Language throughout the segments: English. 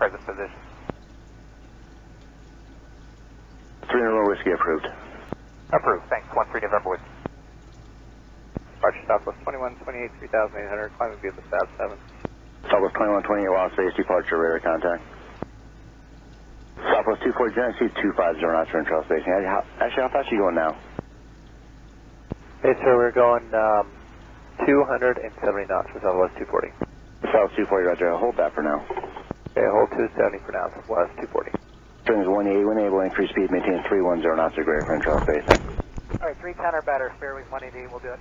Present position. 3 in a row, whiskey approved. Approved, thanks. 13 November with. Departure Southwest 2128, 3800, climbing via the South 7. Southwest 2128, Las Vegas, departure, radar contact. Southwest 240, Gen C 250 knots for internal spacing. Actually, how fast are you going now? Hey, sir, we're going 270 knots for Southwest 240. Southwest 240, roger. Hold that for now. Okay, hold 270 for now, Southwest 240. Turns 180, when able, increase speed, maintain 310 knots or greater for internal spacing. Alright, 310 or better, spare wing 180, we'll do it.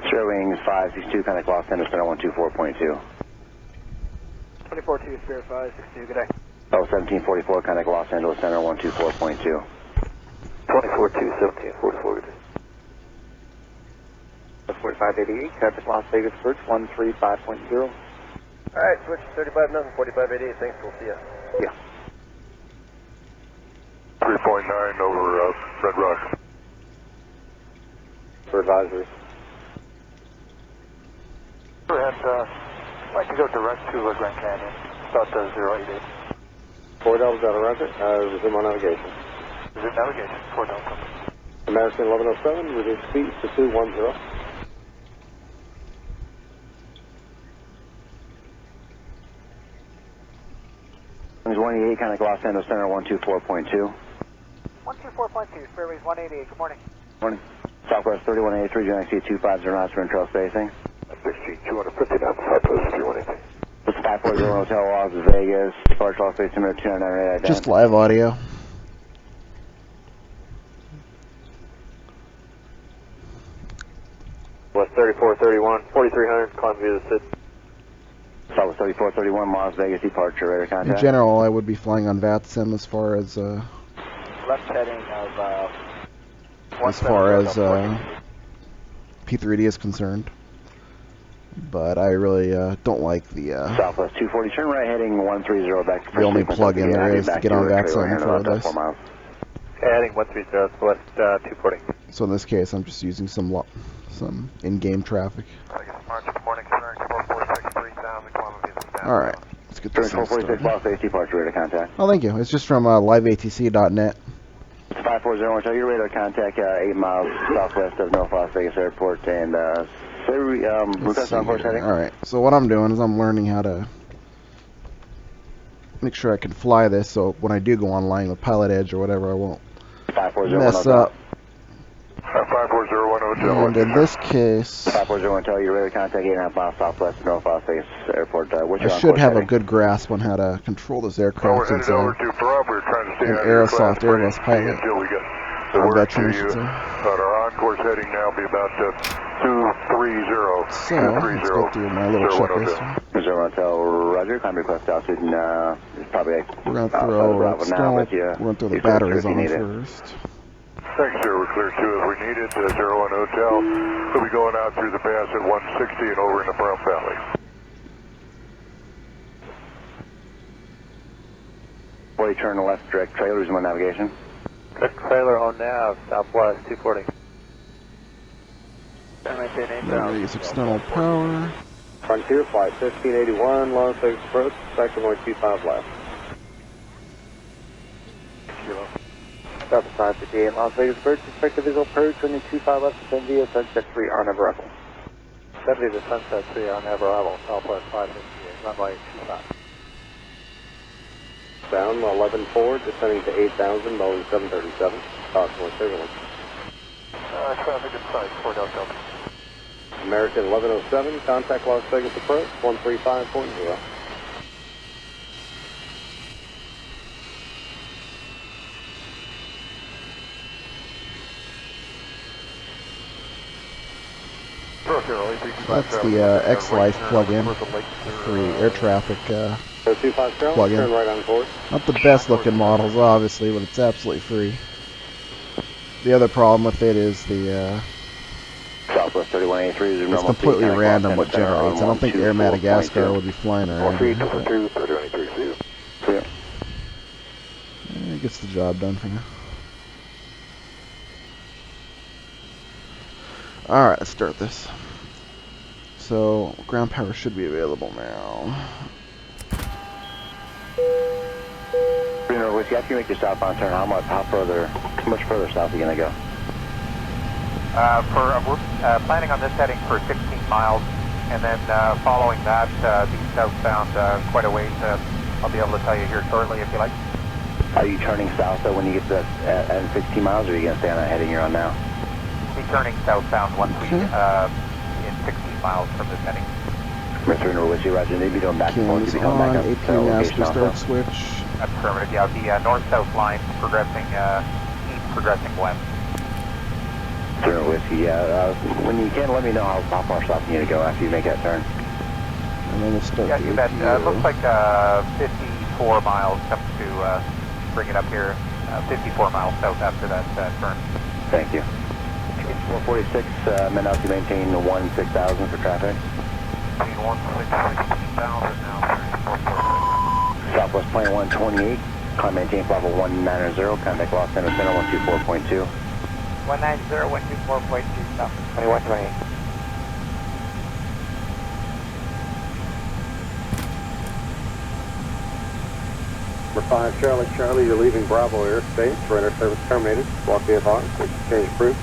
Spare wings 562, kind of Los Angeles, center 124.2. 24-2, spare 562, good day. Oh, 1744, kind of Los Angeles, center 124.2. 24-2, 1744, good day. 4588, traffic Las Vegas Bridge 135.0. Alright, switch 35-0, 4588, thanks, we'll see ya. Yeah. 3.9 over Red Rock. For advisory. I'd like to go direct to Grand Canyon, about 088. 4 Delta Delta, roger. Resume on navigation. Resume navigation, 4 Delta. American 1107, reduce speed to 210. Turns 188, kind of Los Angeles, center 124.2. 124.2, spare wings 188, good morning. Morning. Southwest 3183, Gen C 250 knots for internal spacing. 250 knots, Southwest 318. This is 540 Hotel Las Vegas, departure Las Vegas, number 299. Just live audio. West 3431, 4300, climb via the SID. Southwest 3431, Las Vegas, departure, radar In contact. general, I would be flying on VATSIM as far as Left heading of P3D is concerned. But I really don't like the Southwest 240, turn right heading 130 back to the only plug-in there is to get on VATSIM for this. heading 130, Southwest 240. So in this case, I'm just using some in-game traffic. All right, let's get this Turn thing 446, started. Las Vegas, departure, radar contact. Oh, thank you. It's just from liveatc.net. It's 540, tell your radar contact 8 miles southwest of North Las Vegas Airport, and request on course heading. All right. So what I'm doing is I'm learning how to make sure I can fly this, so when I do go online with Pilot Edge or whatever, I won't 540, mess up. 5401 Hotel. And in this case, 540, tell your radar contact 8.5 miles southwest of North Las Vegas Airport. I should have a good grasp on how to control this aircraft since I'm an Aerosoft Airbus pilot. Or veteran, I should say. Our on-course heading now be about 230. So, let's go through my little checklist. Reserve Hotel, roger, climb request altitude, and probably We're going to throw the batteries on first. Thanks, sir. We're clear 2 if we need it. 01 Hotel. We'll be going out through the pass at 160 and over in the Brown Valley. Before you turn left, direct trailer, resume on navigation. Direct trailer on nav, Southwest 240. Release external power. Frontier flight 1581, Las Vegas approach, sector 125 left. South 558, Las Vegas Bridge, expect a visual approach, running 25 left, descend via Sunset 3 on arrival. Descend via the Sunset 3 on arrival, Southwest 558, runway 25. Down 11-4, descending to 8,000, Boeing 737, approximately signaling. Traffic inside, 4 Delta. American 1107, contact Las Vegas approach, 135.0. That's the X-Life plug-in for the air traffic plug-in. Turn right on course. Not the best looking models, obviously, but it's absolutely free. The other problem with it is the Southwest 3183 is it's completely random what generates. I don't think Air Madagascar would be flying around here, but it gets the job done for now. Alright, let's start this. So, ground power should be available now. 300 Whiskey, after you make your southbound turn, how much further south are you going to go? We're planning on this heading for 16 miles, and then following that, the southbound quite a ways. I'll be able to tell you here shortly if you like. Are you turning south though when you get to that 16 miles, or are you going to stay on that heading you're on now? We'll be turning southbound once we in 16 miles from this heading. Mr. Whiskey, Roger. Maybe doing back and forth. Cams on, APU master start switch. Affirmative, yeah, the north-south line progressing east, progressing west. Mr. Whiskey, yeah. When you can, let me know how far south you need to go after you make that turn. And then we'll start yeah, the you bet. APU. Looks like 54 miles comes to bring it up here. 54 miles south after that turn. Thank you. 446, men out to maintain 16,000 for traffic. Between 16,000 now, 3446. Southwest plane 128, climb maintain level 190, contact Los Angeles Center 124.2. 190, 124.2, stop. 2128. Number 5, Charlie, you're leaving Bravo airspace. Radar service terminated. Block VFR, exchange approved.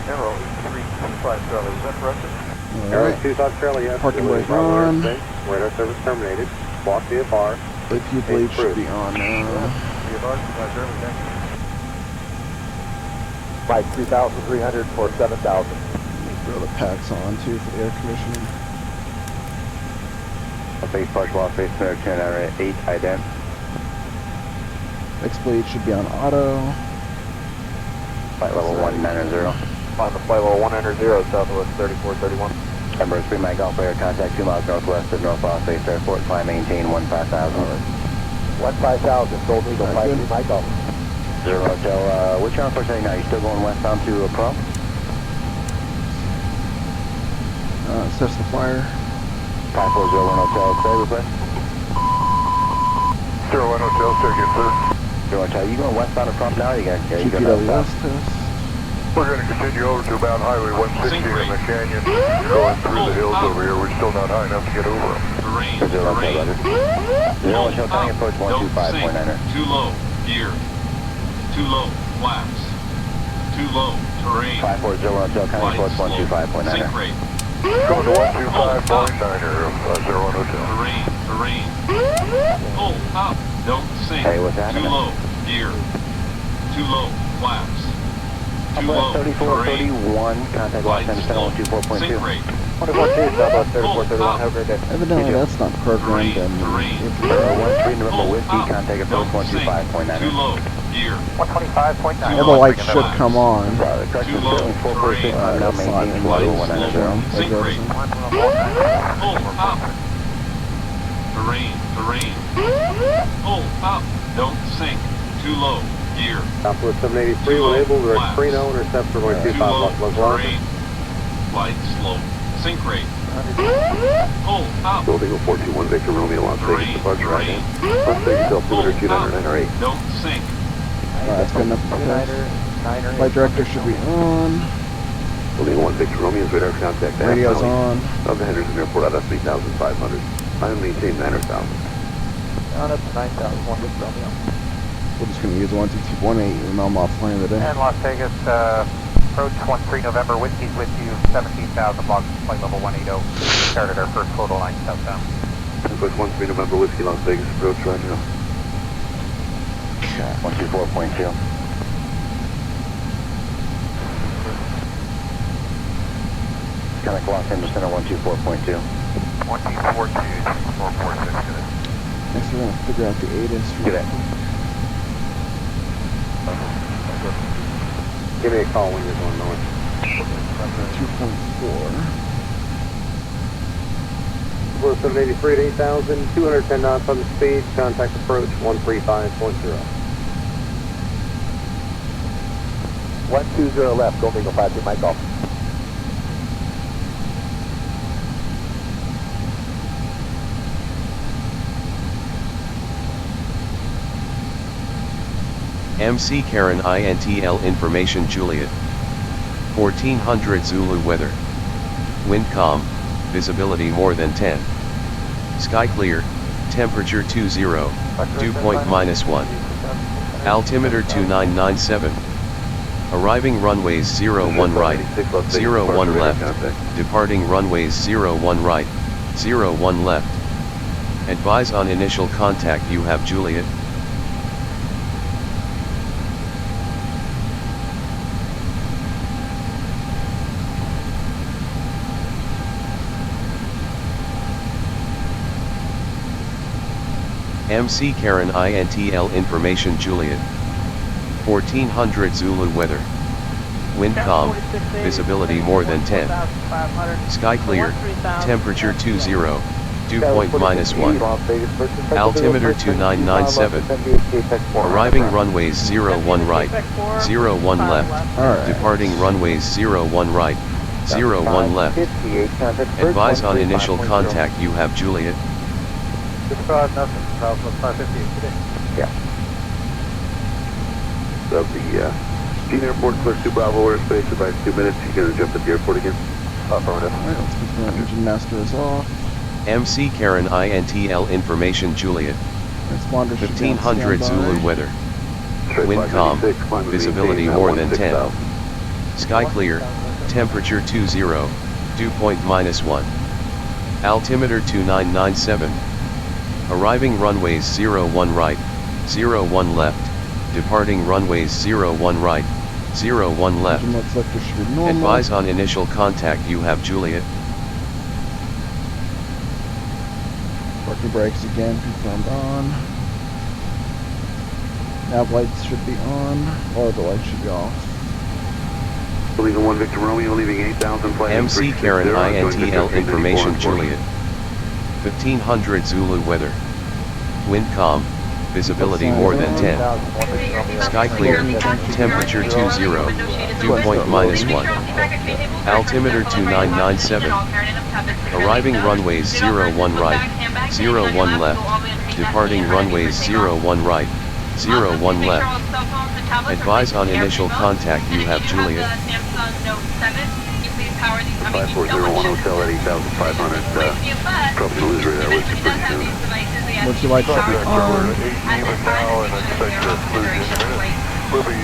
Arrow 325 Charlie, is that correct? Arrow 25 Charlie, yes. Parking brake on. Radar service terminated. Block VFR. APU blade should be on now. Flight 3,300 for 7,000. Throw the packs on too for the air conditioning. Base partial off base center 10 8 ident. X blade should be on auto. Flight level 190. On the flight level 190, Southwest 3431. Number 3 Mike Alpha Air, contact 2 miles northwest of North Las Vegas Airport, climb maintain 15,000. 15,000, Gold Eagle, 53 Mike Alpha. 0 Hotel, which airport heading now? You still going westbound to Prom? Assess the flyer. 5401 Hotel, clear request. 01 Hotel, second, sir. 0 Hotel, you going westbound to Prom now? Or you going GPWS test. We're going to continue over to about Highway 160 in the canyon, going through the hills over here. We're still not high enough to get over them. Terrain, 0 Hotel, turning approach don't 125.9er. sink, too low, gear, too low, flaps, too low, terrain, 540 Hotel, turning flight approach slow, 125.9er. sink rate, Going to 125.9er, 01 Hotel. terrain, pull up, don't sink, Hey, what's happening? too low, gear, too low, flaps, too low, terrain, 3431, contact Los flight Angeles slow, Center 124.2. sink rate, 24-2, Southwest 3431, have a great day. Evidently that's not programmed and terrain, 13 November pull Whiskey, up, contact approach don't sink, 125.9er. too low, gear, 125.9. yeah, the lights should come on. The correction is Too low, certainly 446, terrain, now that's not maintaining in level lights. 190. sink rate, pull up, terrain, pull up, don't sink, too low, gear, Southwest 783, Too low, labeled, we're flaps. at Trino, intercept for too 125, low, Los terrain, flight slow, sink rate, pull up, Gold Eagle 421, Victor Romeo, Las Vegas, terrain, departure right terrain, now. Las Vegas, Delta pull 200, 209, or 8. up, don't sink, It's good enough for test. Flight director should be on. Gold Eagle 1, Victor Romeo's radar contact. Radio's on. Of the Henderson Airport out of 3,500. I maintain 9,000. On up to 9,001 with Romeo. We're just going to use 12218 and I'm off plane today. And Las Vegas, approach 13 November, Whiskey's with you, 17,000 blocks, flight level 180. Started our first photo line southbound. Approach 13 November, Whiskey, Las Vegas, approach right now. 124.2. Contact Los Angeles Center 124.2. 124.2, 446, good. Next we're going to figure out the ATIS. Get it. Give me a call when you're going north. 2.4. We're 783 at 8,000, 210 knots on the speed, contact approach 135.0. 120 left, Gold Eagle 52, Mike Golf. MC Karen INTL information Juliet. 1400 Zulu weather. Wind calm, visibility more than 10. Sky clear, temperature 20, dew point -1. Altimeter 2997. Arriving runways 01 right, 01 left, departing runways 01 right, 01 left. Advise on initial contact you have Juliet. MC Karen INTL information Juliet. 1400 Zulu weather. Wind calm, visibility more than 10. Sky clear, temperature 20, dew point -1. Altimeter 2997. Arriving runways 01 right, 01 left. Departing runways 01 right, 01 left. Advise on initial contact you have Juliet. Nothing. 558 today. Yeah. So the Gene Airport clear to Bravo airspace, about 2 minutes. You're going to jump at the airport again? Affirmative. Alright, let's confirm engine master is off. MC Karen INTL information Juliet. 1500 Zulu weather. Wind calm, visibility more than 10. Sky clear, temperature 20, dew point -1. Altimeter 2997. Arriving runways 01 right, 01 left. Departing runways 01 right, 01 left. Advise on initial contact you have Juliet. Parking brakes again confirmed on. Nav lights should be on, or the lights should be off. Leaving 1 Victor Romeo, leaving 8,000 flight. MC Karen INTL information Juliet. 1500 Zulu weather. Wind calm, visibility more than 10. Sky clear, temperature 20, dew point -1. Altimeter 2997. Arriving runways 01 right, 01 left. Departing runways 01 right, 01 left. Advise on initial contact you have Juliet. 5401 Hotel at 8,500. Probably going to lose radar with you pretty soon. What's your light should be on? Even now, and expect to lose in a minute. We'll be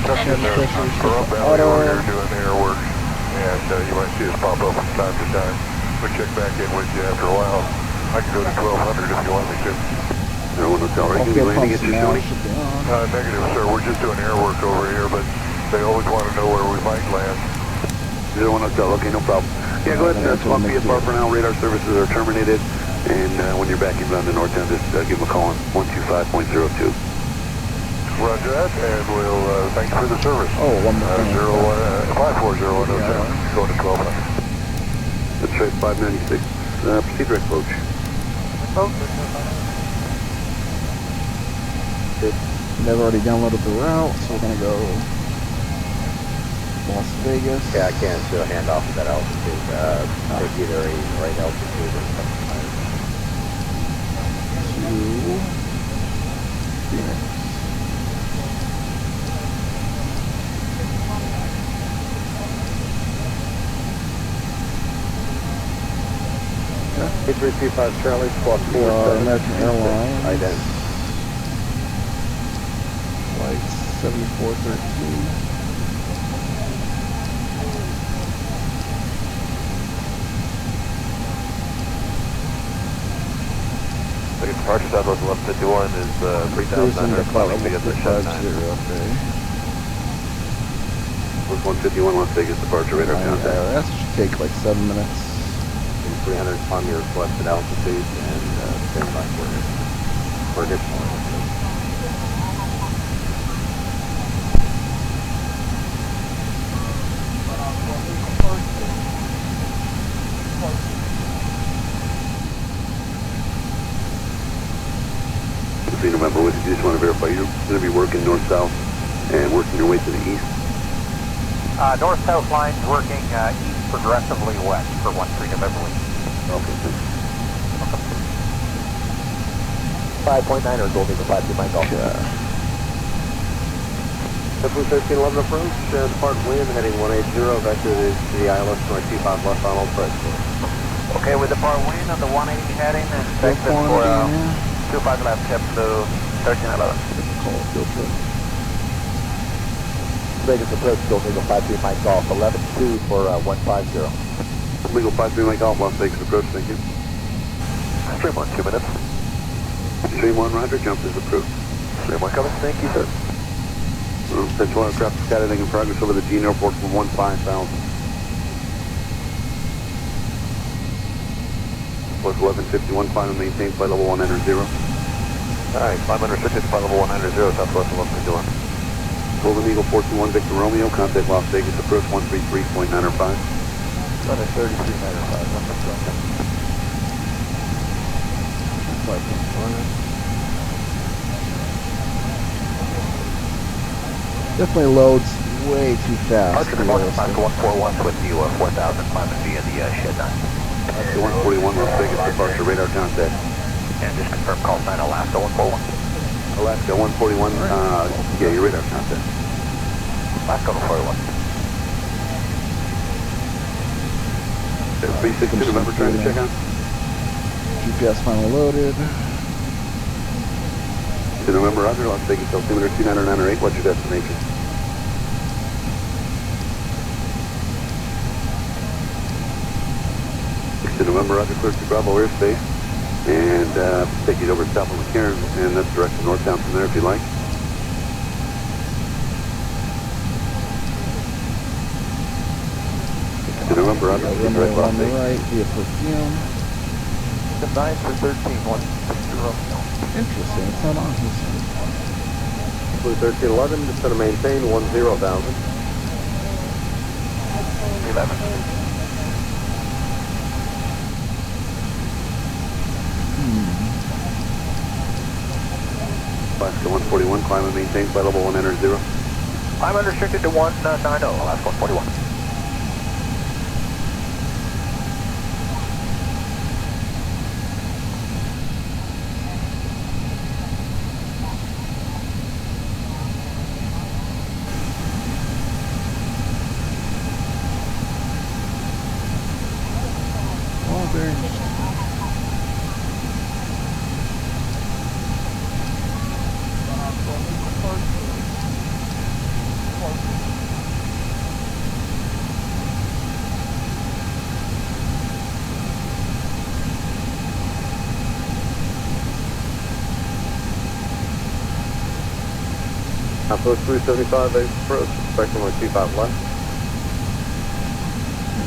checking the Pahrump Valley over here doing the air work, and you might see us pop up from time to time. We'll check back in with you after a while. I can go to 1200 if you want me to. 01 Hotel, right? Can you landing at 220? Negative, sir. We're just doing air work over here, but they always want to know where we might land. 01 Hotel, okay, no problem. Yeah, go ahead and swap VFR for now. Radar services are terminated. And when you're back inbound to Northtown, just give them a call on 125.02. Roger that, and we'll thank you for the service. Oh, one more thing. 5401 Hotel, going to 1200. That's right, 596. Proceed direct approach. They've already downloaded the route, so we're gonna go Las Vegas. Yeah, I can't do a handoff at that altitude. Take either a right altitude or something. To Phoenix. Okay. 8335 Charlie, squawk 4. American Airlines. Ident. Flight 7413. Departure Southwest 1151 is 3,900 climbing via the Shed 9. Was 151 Las Vegas departure radar contact. That should take like 7 minutes. 300 on your requested altitude and stand by for additional altitude. November with you, just want to verify you're going to be working north-south and working your way to the east? North-south lines working east progressively west for 13 November week. Okay, thanks. 5.9 or Goldie, the 5 to my golf. Blue 1311 approach, depart wind heading 180, vector to the ILS 225 left on Old Price. Okay, with the bar wind on the 180 heading and expected for 25 left, JetBlue 1311. Vegas approach, Gold Eagle 53, Mike Golf, 11-2 for 150. Legal 53, Mike Golf, Las Vegas approach, thank you. Stream 1, 2 minutes. Stream 1, Roger, jump is approved. Stream 1 coming, thank you, sir. Central aircraft skydive in progress over the Gene Airport for 15,000. Plus 1151, climb and maintain flight level 190. Alright, climb unrestricted, flight level 190, Southwest 1121. Golden Eagle 421, Victor Romeo, contact Las Vegas, approach 133.905. Under 33.905, Definitely loads way too fast. Archer, Mike 141 with you, 4,000, climb and be in the shed 9. 141, Las Vegas, departure, radar contact. And just confirm call sign Alaska 141. Alaska 141, yeah, your radar contact. Alaska 141. 362, November, trying to check on. GPS finally loaded. To November, Roger, Las Vegas, altimeter 29908, what's your destination? To November, Roger, clear to Bravo airspace, and take you over south of McCarran, and that's direction northbound from there if you like. To November, Roger, Runway on the right via perfume. The 9 for 13, 160. Interesting, it's not on his side. Blue 1311, just going to maintain 10,000. 11. Alaska 141, climb and maintain flight level 190. I'm unrestricted to 190, Alaska 141. Very interesting. Approach 375, approach, spectrum on 25 left.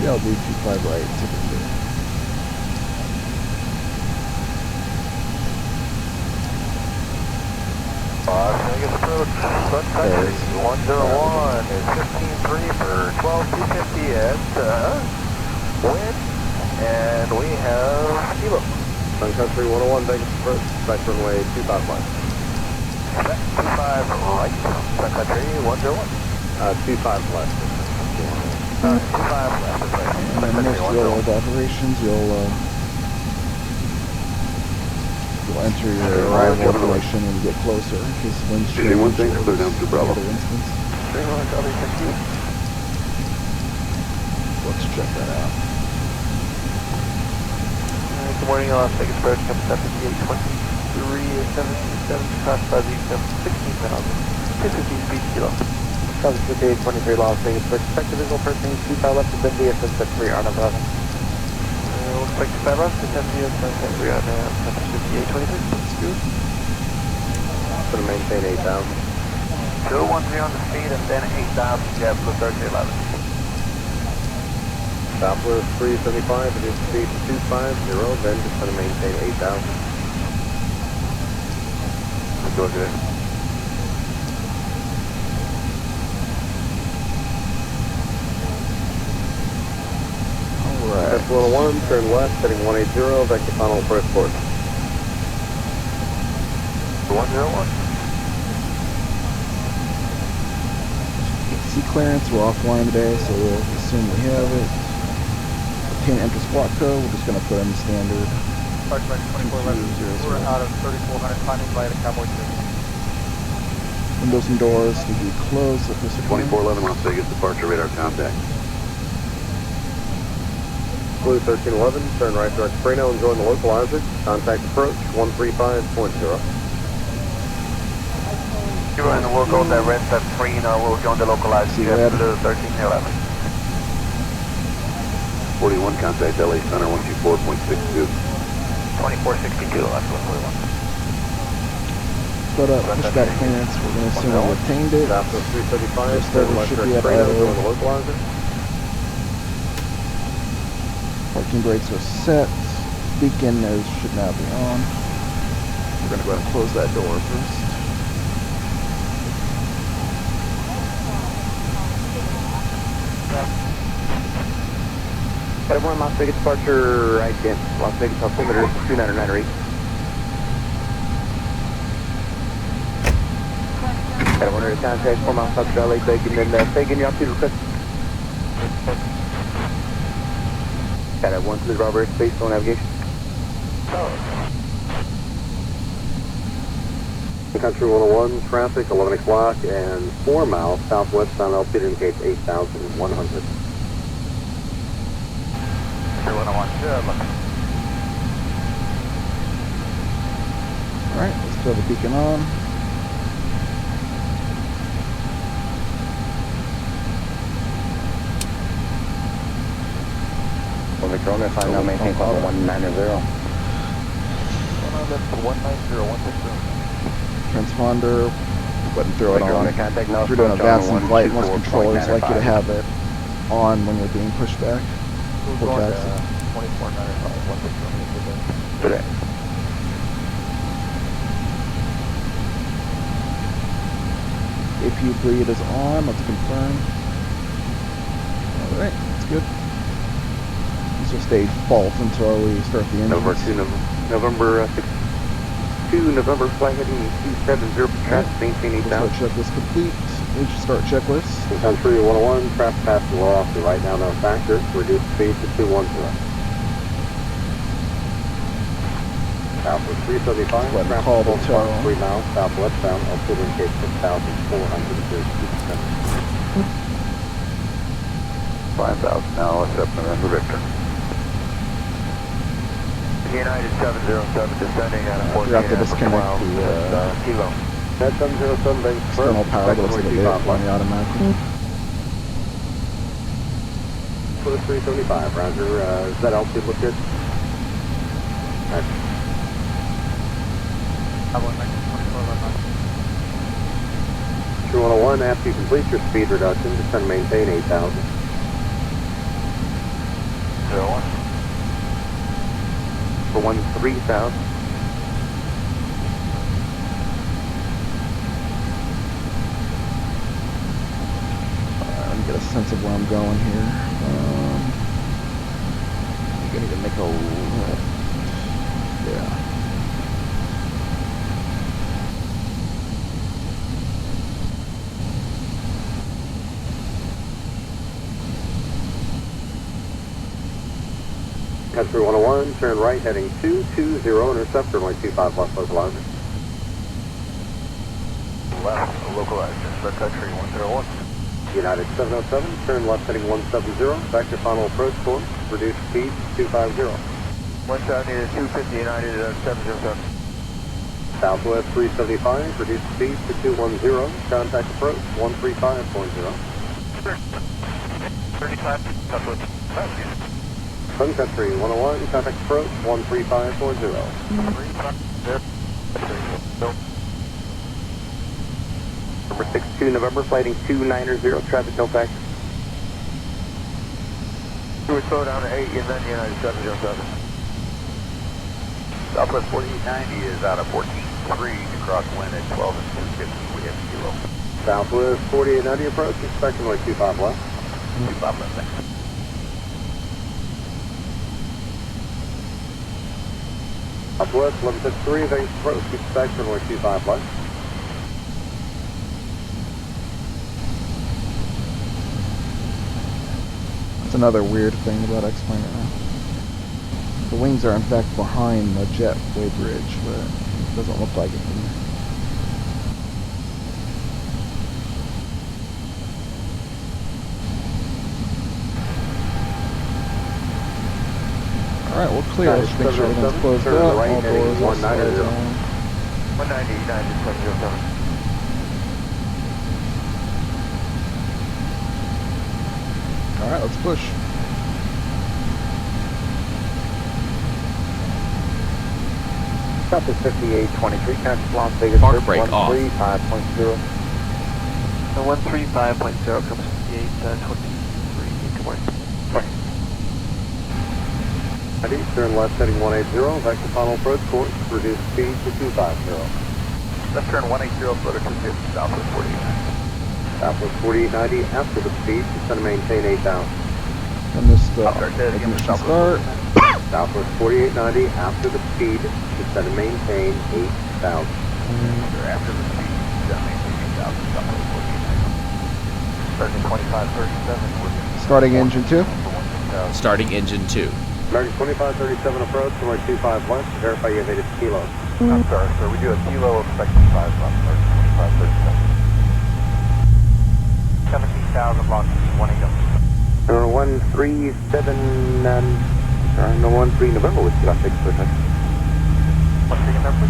Yeah, I'll do 25 right, typically. Vegas approach, Sun Country 101 is 15-3 for 12,250 at wind, and we have Kilo. Sun Country 101, Vegas approach, spectrum runway 25 left. 25 right, Sun Country 101. 25 left. 25 left. And then most railroad operations, you'll enter your arrival information when you get closer, in case winds change. One thing, clear down to Bravo. Instance. Let's check that out. Good morning, Las Vegas approach, comes up to 823 is 77, cross by the 16,000, 250 speed kilo. South 5823 Las Vegas, expect the visual approaching 25 left to send via sunset 3 on 11. Looks like 5 left to send via sunset 3 on 5823. Let's go. Going to maintain 8,000. 213 on the speed and then 8,000 JetBlue 1311. Southwest 375, it is speed 250, then just going to maintain 8,000. Let's go good. Alright. S101, turn west, heading 180, vector final approach course. 101. AC clearance, we're offline today, so we'll assume we have it. Obtain enter squawk code, we're just going to put in the standard. Park 24 left, we're out of 3400 climbing by the Cowboy 6. Windows and doors to be closed at this point. 2411 Las Vegas, departure radar contact. Blue 1311, turn right direct Freno and join the localizer. Contact approach 135.0. You and we'll go direct at Freno, we'll join the localizer. Blue 1311. 41, contact LA Center 124.62. 2462, that's what we want. Put up pushback clearance, we're going to assume we obtained it. Southwest 335, This turn level left should direct be at Freno and idle. join the localizer. Parking brakes are set. Beacon should now be on. We're going to go ahead and close that door first. Everyone, Las Vegas departure right in. Las Vegas altimeter 2998. Everyone ready to contact 4 miles south of LA, Bacon, and Fagan, your altitude request. Got it, 1 to the Robert Space Phone Navigation. Country 101, traffic 11 o'clock and 4 miles southwest on altitude indicates 8,100. 101, Alright, let's throw the beacon on. Well, Victor, I'm going to find out maintain call 190. 190, Transponder, go ahead and throw it on. Contact If you're doing advanced in flight, most controllers like you to have it on when you're being pushed back. Full taxi. 2495, Today. APU bleed is on, let's confirm. Alright, that's good. This will stay false until we start the engines. November 2, November flight heading 270, traffic maintain 8,000. Checklist complete. We should start checklist. Country 101, traffic passing low off the right now, no factor. Reduce speed to 210. Southwest 375, traffic call the tow. 3 miles southwest bound, altitude indicates 6,432. 5,000 now, let's up November Victor. United 707 descending at a 14 Forgot to disconnect the kilo. That 707 banks external power goes to the bit on the automatic. For the 375, Roger. Does that altitude look good? Right. 201, after you complete your speed reduction, just trying to maintain 8,000. 01. For 13,000. Let me get a sense of where I'm going here. I'm gonna need to make a left. Yeah. Country 101, turn right heading 220, intercept runway 25 left localizer. Left, localizer, for country 101. United 707, turn left heading 170, back to final approach course, reduce speed 250. 170 to 250 United 707. Southwest 375, reduce speed to 210, contact approach 135.0. 35, Southwest. Sun Country 101, contact approach 135.0. Number 62, November, flighting 290, traffic no factor. We would slow down to 8 and then United 707. Southwest 4890 is out of 14.3 to cross wind at 12 and 250. We have 0. Southwest 4890 approach, expect runway 25 left. 25 left. Southwest 1153, thanks approach, expect runway 25 left. That's another weird thing about X-Plane right now. The wings are in fact behind the jetway bridge, but it doesn't look like it from there. Alright, we'll clear. Let's make sure everything's closed up. All doors are closed. 190, 707. Alright, let's push. South is 5823, contact Las Vegas. Park brake off. 135.0. The 135.0 comes 5823. Good morning. Turn left heading 180, vector final approach course, reduce speed to 250. Left turn 180, floater 250, southwest 4890. Southwest 4890, after the speed, descend and maintain 8,000. And this ignition start. Southwest 4890, after the speed, descend and maintain 8,000. After the speed, descend and maintain 8,000, southwest 4890. Starting 2537, Starting engine 2. Starting engine 2. American 2537 approach, runway 25 left, verify you have 8 kilos. I'm sorry, sir, we do a kilo of expecting 5 left, American 2537. 17,000, Lockheed 180. Number 137, no 13 November, which you got 6%. 13 November,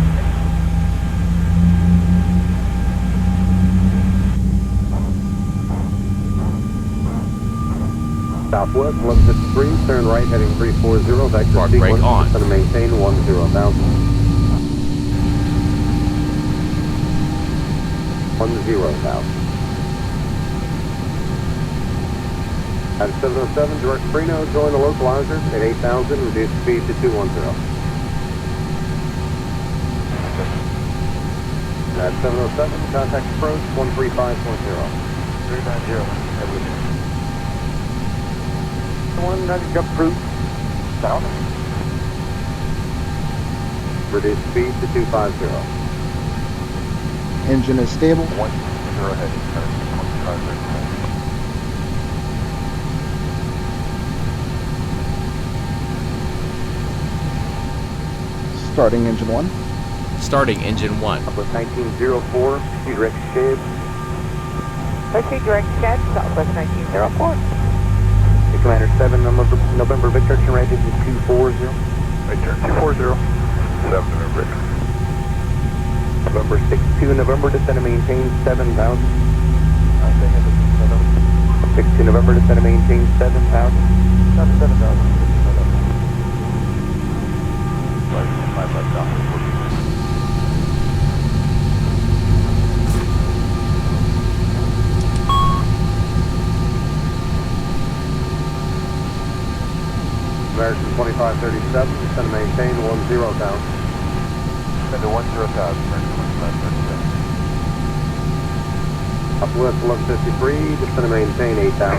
Southwest 1153, turn right heading 340, vector Park sequence, brake on. going to maintain 10,000. 10,000. At 707, direct Freno, join the localizer at 8,000, reduce speed to 210. At 707, contact approach 135.0. 390. One jump proof. South. Reduce speed to 250. Engine is stable. 10 heading, 25. Starting engine 1. Starting engine 1. Southwest 1904, direct shade. Proceed direct shed, Southwest 1904. Commander 7, November Victor, turn right into 240. Right turn 240, 7 November. November 62, November, descend and maintain 7,000. 62 November, descend and maintain 7,000. 7,000. American 2537, descend and maintain 10,000. Send to 10,000, American 2537. Southwest 1153, descend and maintain 8,000.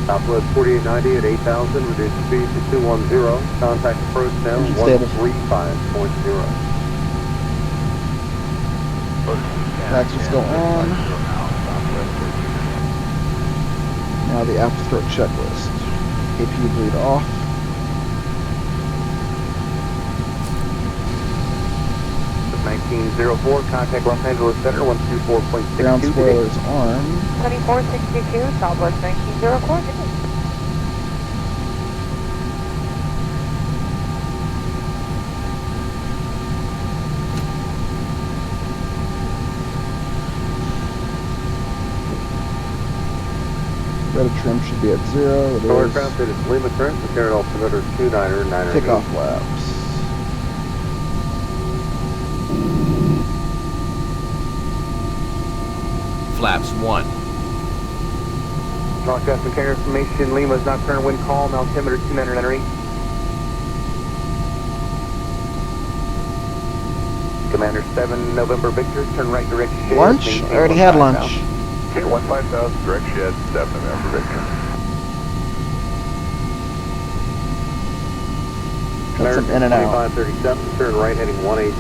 Southwest 4890 at 8,000, reduce speed to 210. Contact approach now 135.0. Tax is still on. Now the after checklist. APU bleed off. With 1904, contact Los Angeles Center 124.62. Ground spoilers armed. 2462, Southwest 1904. Rudder trim should be at 0. It North is. ground state is Lima current, prepared altimeter 29er. Kickoff laps. Flaps 1. Broadcast mechanical information, Lima is not current wind calm, altimeter 29er. Commander 7, November Victor, turn right direct shade. Lunch? I already had lunch. Okay, 15,000, direct shed, 7 November Victor. Got some in and out. 2537, turn right heading 180,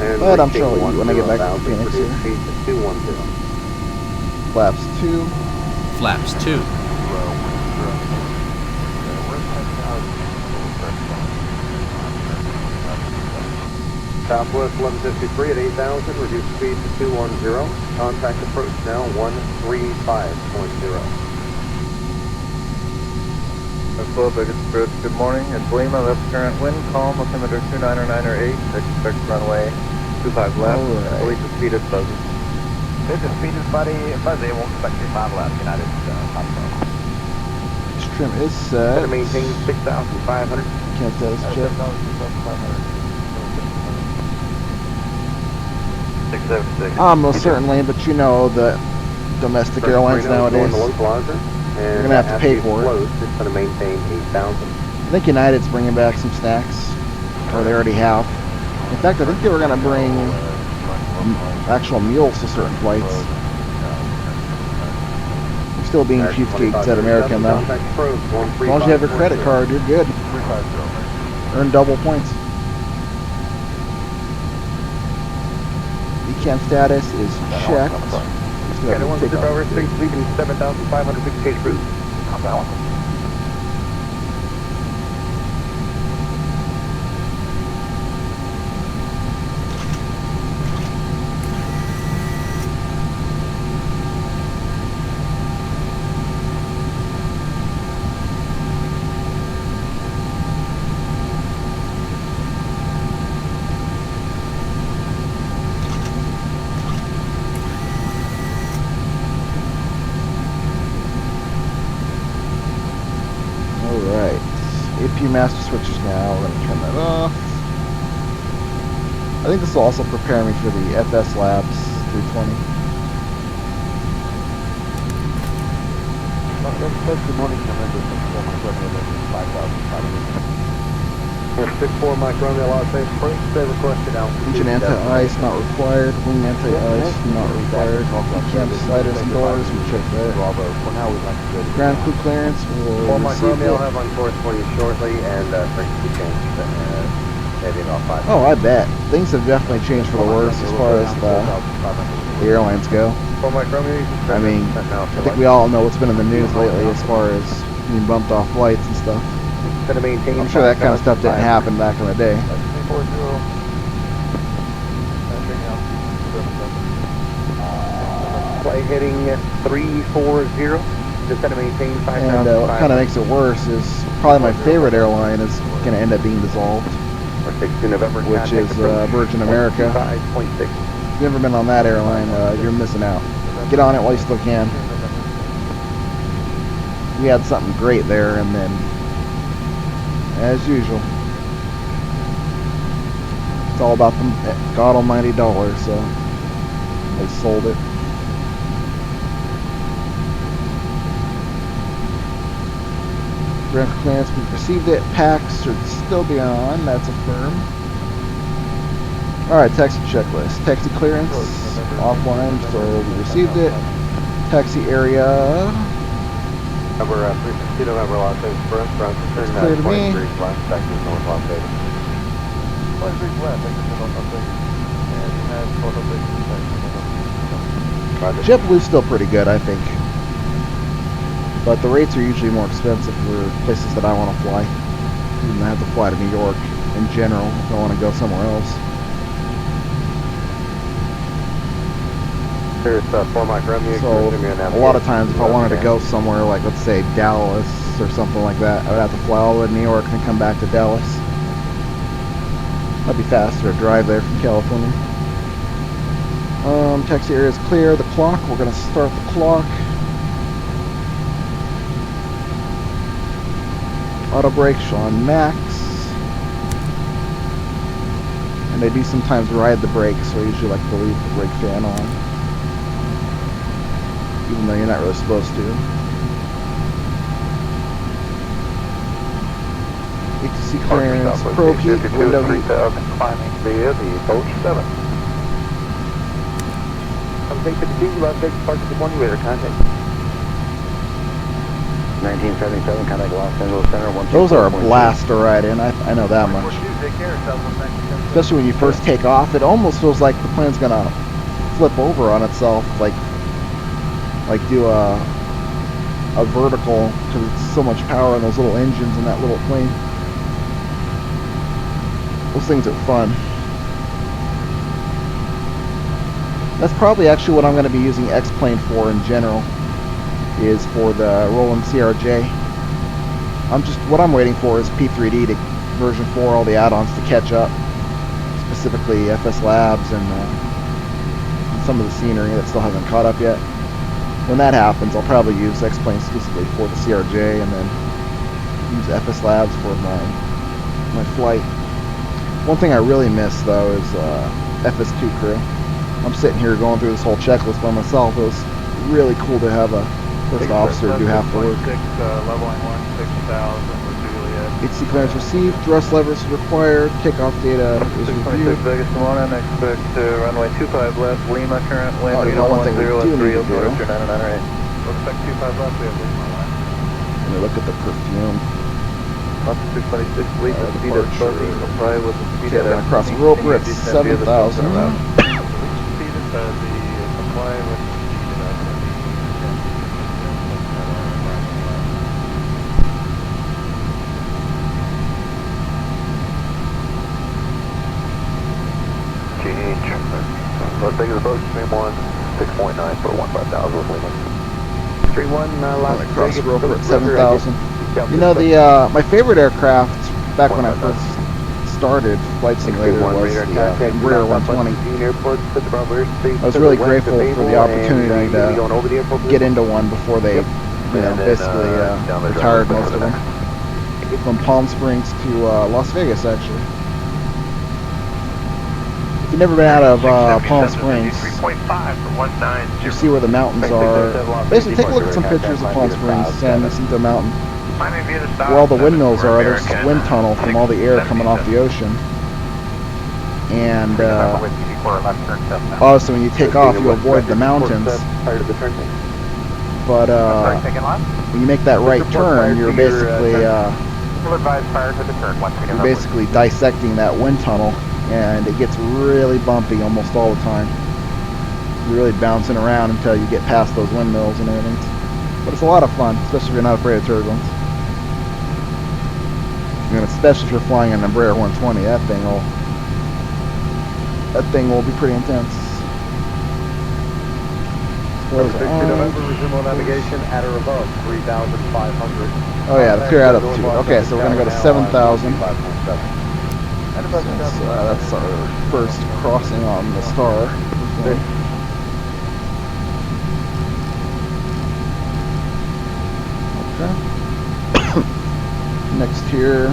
and But I'm sure I'll eat when I get back to Phoenix here. Speed to 210. Flaps 2. Flaps 2. Southwest 1153 at 8,000, reduce speed to 210. Contact approach now 135.0. Hello, Biggest Bridge, good morning. It's Lima, left current wind, calm, altimeter 29908, expect runway 25 left. Right. I believe the speed is fuzzy. If the speed is fuzzy, we'll expect 35 left, United top zone. This trim is set. Gonna maintain 6,500. Can't status check. 676. Almost certainly, but you know the domestic airlines nowadays. You're gonna have to pay for it. It's gonna maintain 8,000. I think United's bringing back some snacks, or they already have. In fact, I think they were gonna bring actual meals to certain flights. They're still being cheapskates at American though. As long as you have your credit card, you're good. Earn double points. Camp status is checked. Got 106 leaving 7,500 feet case route. AP master switches now. We're going to turn that off. I think this will also prepare me for the FS Labs 320. Good morning, Commander. 64 Mike Romeo, Los Angeles. They requested altitude. Engine anti-ice not required. Wing anti-ice not required. Camp sliders and doors, we check that. Ground crew clearance, we'll Mike receive Romeo, it. I'll have on course for you shortly, and frequency change. Maybe about 5. Oh, I bet. Things have definitely changed for the worse as far as the airlines go. Mike Romeo, I mean, I think we all know what's been in the news lately as far as being bumped off flights and stuff. I'm sure that kind of stuff didn't happen back in the day. Flight heading 340. Just going to maintain 5,000. And what kind of makes it worse is probably my favorite airline is going to end up being dissolved, which is Virgin America. If you've never been on that airline, you're missing out. Get on it while you still can. We had something great there, and then, as usual, it's all about the God almighty dollar, so they sold it. Ground clearance, we've received it. PAX should still be on, that's affirmed. Alright, taxi checklist. Taxi clearance, offline, so we received it. Taxi area. Number 360 November, Los Angeles, ground turn Clear to me. 20 degrees left, Texas, North Las Vegas. 20 degrees left, Texas, North Las Vegas. And you have total distance. JetBlue's still pretty good, I think. But the rates are usually more expensive for places that I want to fly. Even I have to fly to New York in general if I want to go somewhere else. Here's 4 Mike Romeo. So a lot of times if I wanted to go somewhere like, let's say, Dallas or something like that, I would have to fly all the way to New York and come back to Dallas. That'd be faster to drive there from California. Taxi area is clear. The clock, we're going to start the clock. Auto brakes on max. And I do sometimes ride the brakes, so I usually like to leave the brake fan on, even though you're not really supposed to. ATC clearance, probe heat, window heat. Climbing via the Approach 7. Come take 52, left take park to the 1 wheeler, contact. 1977, contact Los Angeles Center. Those are a blast to ride in, I know that much. Especially when you first take off, it almost feels like the plane's gonna flip over on itself, like do a vertical, because it's so much power in those little engines in that little plane. Those things are fun. That's probably actually what I'm going to be using X-Plane for in general, is for the rolling CRJ. What I'm waiting for is P3D to version 4, all the add-ons to catch up, specifically FS Labs and some of the scenery that still hasn't caught up yet. When that happens, I'll probably use X-Plane exclusively for the CRJ and then use FS Labs for my flight. One thing I really miss though is FS2 crew. I'm sitting here going through this whole checklist by myself. It was really cool to have a first officer do half the work. Leveling 16,000 with Juliet. HC clearance received, thrust levers required, takeoff data is reviewed. 626 Vegas to 1, expect runway 25 left, Lima, current wind, Oh, you know one thing we do need to do. Looks like 25 left, we have Lima line. Let me look at the perfume. Up to 626, Lima, speed at fuzzy, comply with the speed Okay, we're going to cross the rope, we're at 7,000. Speed at fuzzy, comply with the speed at Let's take the boat, stream 1, 6.9 for 15,000 with Lima. Stream 1, Las Across the rope, we're at 7,000. 7,000. You know, my favorite aircraft back when I first started Flight Simulator was the Embraer 120. I was really grateful for the opportunity to get into one before they, basically retired most of them. From Palm Springs to Las Vegas, actually. If you've never been out of Palm Springs, you see where the mountains are. Basically, take a look at some pictures of Palm Springs, San Jacinto Mountain. Where all the windmills are, there's this wind tunnel from all the air coming off the ocean. And also when you take off, you avoid the mountains. But when you make that right turn, you're basically dissecting that wind tunnel. And it gets really bumpy almost all the time. You're really bouncing around until you get past those windmills and everything. But it's a lot of fun, especially if you're not afraid of turbulence. And especially if you're flying an Embraer 120, that thing will be pretty intense. Resume navigation at or above 3,500. Oh yeah, the clear altitude. Okay, so we're going to go to 7,000. That's our first crossing on the star. Okay. Next here.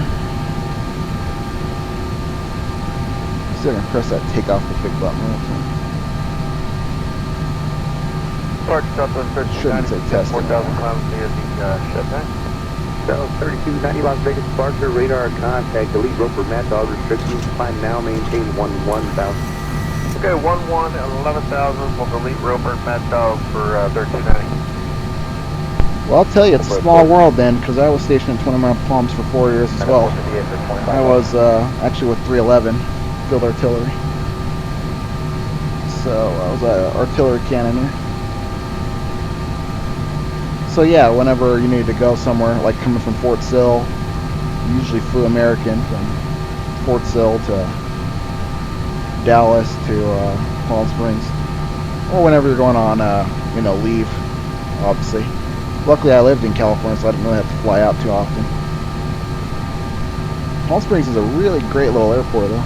See if I can press that takeoff the big button. Shouldn't say test. 4,000 miles near the shutdown. 3290 Las Vegas departure, radar contact, delete roper, Mad Dog restrictions, climb now, maintain 11,000. Okay, 11,000, we'll delete roper and Mad Dog for 3290. Well, I'll tell you, it's a small world then, because I was stationed in 20 Mile Palms for 4 years as well. I was actually with 311, field artillery. So I was an artillery cannoneer. So yeah, whenever you needed to go somewhere, like coming from Fort Sill, you usually flew American from Fort Sill to Dallas to Palm Springs, or whenever you're going on, leave, obviously. Luckily, I lived in California, so I didn't really have to fly out too often. Palm Springs is a really great little airport, though.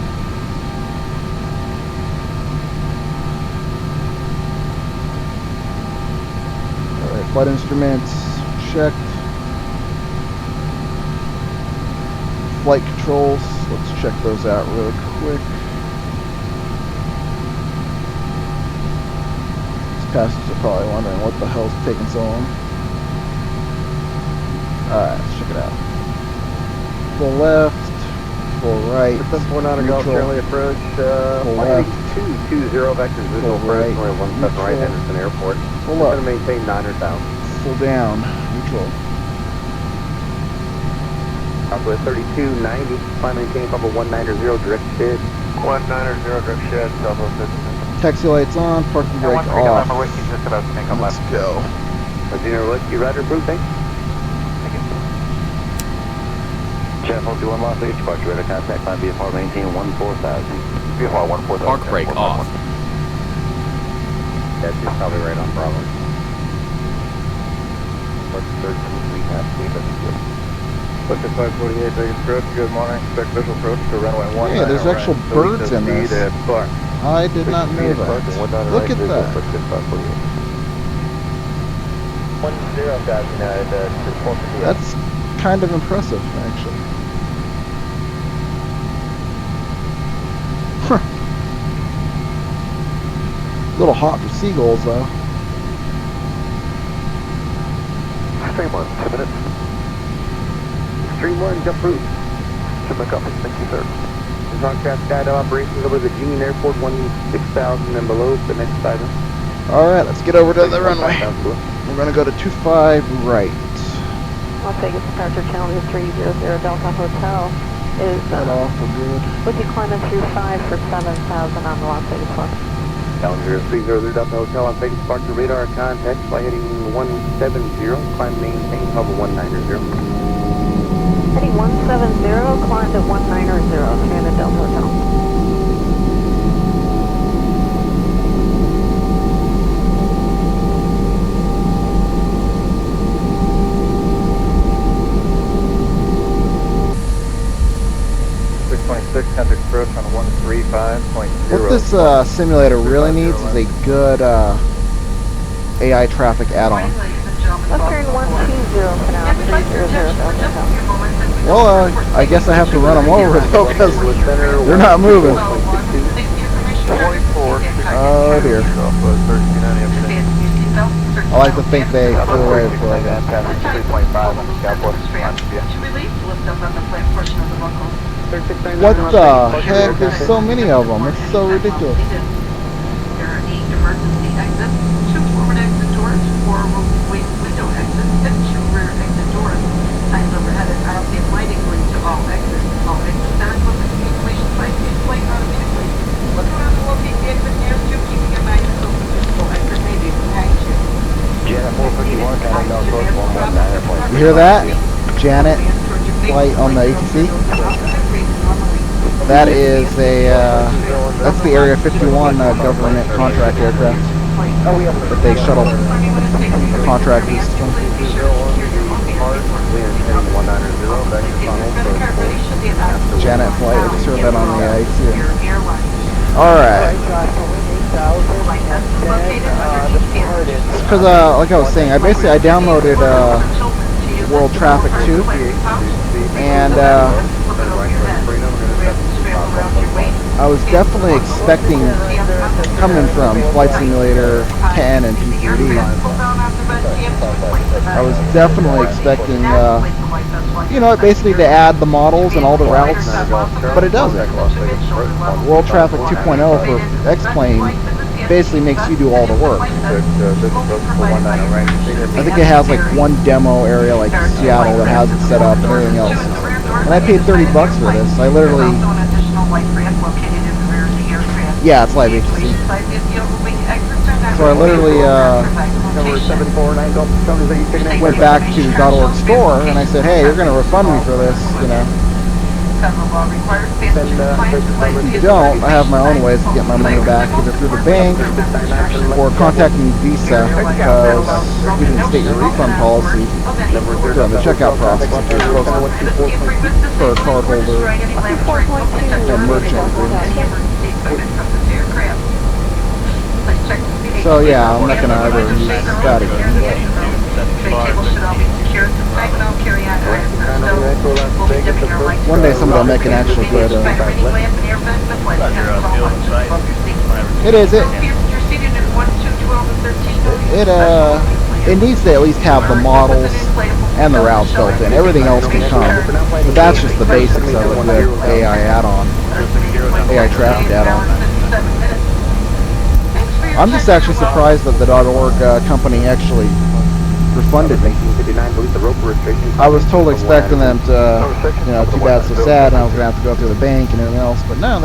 Flight instruments checked. Flight controls, let's check those out really quick. These passengers are probably wondering what the hell's taking so long. Alright, let's check it out. Full left, full right, neutral, Charlie approach, full left, 220 vectors, visual right, runway 17 right, Henderson Airport. full up, Going to maintain 900,000. full down, neutral. Southwest 3290, climb maintain bubble 190, direct shed. 190, direct shed, Southwest 52. Taxi lights on, parking brake off. Just about to take on Let's left. go. Junior Whiskey, Roger, approved, thanks. Channel 21 Las Vegas, departure radar contact, climb VFR, maintain 14,000. VFR 14,000. Park brake off. Yeah, she's probably right on Bravo. What's 13 we have, Look at 548, take approach, good morning. Expect visual approach to runway 19. Yeah, there's actual birds in this. I did not know that. Look at that. 10, That's kind of impressive, actually. Huh. A little hot for seagulls, though. Stream 1, 2 minutes. Stream 1, jump route. Should make up. Thank you, sir. Broadcast guide operations over the Jean Airport, 16,000 and below, the next item. Alright, let's get over to the runway. We're going to go to 25 right. Las Vegas departure channel 300 Delta Hotel is Cut off, we're good. with you climbing through 5 for 7,000 on the Las Vegas one. Challenger 300 Delta Hotel on Vegas departure radar contact, flight heading 170, climb maintain level 190. Heading 170, climb to 190, 300 Delta Hotel. Contact approach on 135.0. What this simulator really needs is a good AI traffic add-on. Western 120 for now, 300 Delta Hotel. Well, I guess I have to run them over though because they're not moving. Oh dear. I like to think they flew away before I got. What the heck? There's so many of them. It's so ridiculous. There are 8 emergency exits, 2 forward exit doors, 4 window exits, and 2 rear exit doors. Signs overhead are outdated lighting linked to all exits. All exits are equipped with communication sites displayed automatically. Look around to locate the exit nearest you, keeping in mind that open visible exit may be behind you. Janet 451, counting down course 119. You hear that? Janet flight on the ATC. That is that's the Area 51 government contract aircraft that they shuttle contractors to. Janet flight, I just heard that on the ATC. Alright. Because, like I was saying, I downloaded World Traffic 2, and I was definitely expecting, coming from Flight Simulator 10 and P3D, I was definitely expecting, basically to add the models and all the routes, but it doesn't. World Traffic 2.0 for X-Plane basically makes you do all the work. I think it has like one demo area like Seattle that has it set up and everything else. And I paid $30 for this. I literally... Yeah, it's live HC. So I literally went back to .org store and I said, hey, you're going to refund me for this, If you don't, I have my own ways to get my money back, either through the bank or contacting Visa, because you didn't state your refund policy during the checkout process if you're supposed to for a cardholder and merchant agreement. So yeah, I'm not going to ever use that again. One day somebody will make an actual good it needs to at least have the models and the routes built in. Everything else can come, but that's just the basics of it with AI add-on, AI traffic add-on. I'm just actually surprised that the .org company actually refunded me. I was totally expecting them to, too bad, so sad, and I was going to have to go through the bank and everything else, but no,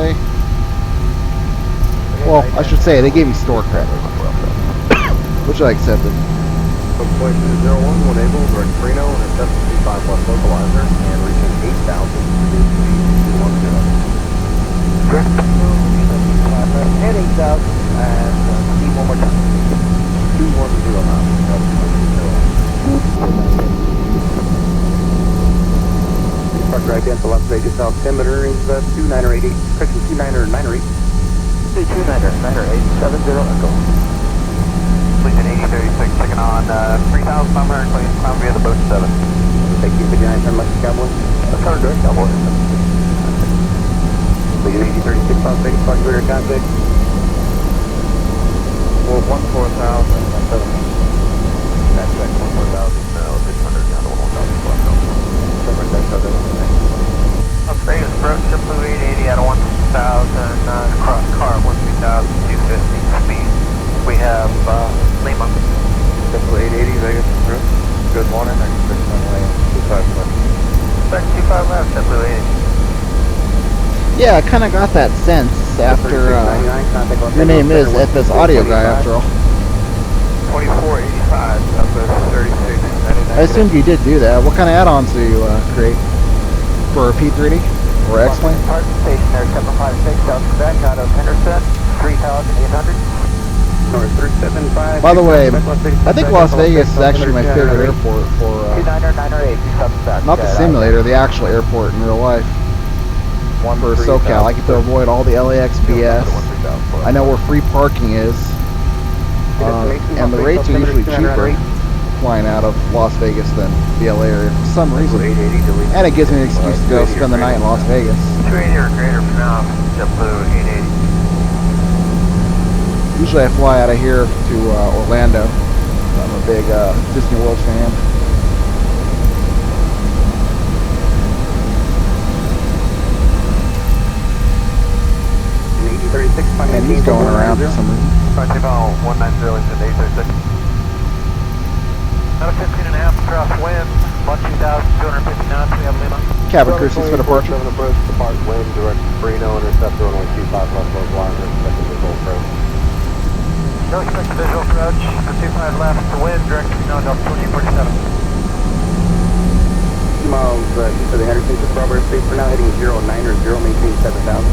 well, I should say, they gave me store credit, which I accepted. Point 201, when able, direct Reno and accept 5 West localizer, and reaching 8,000 to 210. Heading south, and one more time. right into Las Vegas altimeter is 2980, correction, 2998. 299870 Echo. Legion 8036 checking on 3,500, climb via the boat 7. Thank you, 59, turn left, Cowboy. Turn direct, Cowboy. Legion 8036, Las Vegas, Park Reader contact. Well, 14,000, that's check 14,000, 600 down to 1,000. Las Vegas approach, JetBlue 880 out of 1,000, cross car 1,250 speed. We have Lima. JetBlue 880, Vegas approach. Good morning, expect runway 25 left. Expect 25 left, JetBlue 880. Yeah, I kind of got that sense after, your name is FS Audio Guy after all. 2485, Southwest 3699. I assumed you did do that. What kind of add-ons do you create for P3D or X-Plane? Park station there, 756, South Quebec, out of Henderson, 3,800. North 375. By the way, I think Las Vegas is actually my favorite airport for, 29908, South Quebec. not the simulator, the actual airport in real life. For SoCal, I get to avoid all the LAX BS. I know where free parking is, and the rates are usually cheaper flying out of Las Vegas than the LA area for some reason. And it gives me an excuse to go spend the night in Las Vegas. 280 or greater for now, JetBlue 880. Usually I fly out of here to Orlando. I'm a big Disney World fan. And he's going around for some reason. 190 into 836. Out of 15.5 crosswind, 1,250 knots, we have Lima. Cabin crew 6 for departure. 7 approach, depart wind, direct Reno, intercept runway 25 left, low line, expect the visual approach. No expect the visual approach, for 25 left to wind, direct Reno, Delta 1447. 2 miles east of the Henderson to Strawberry State for now, heading 09 or 0, maintain 7,000.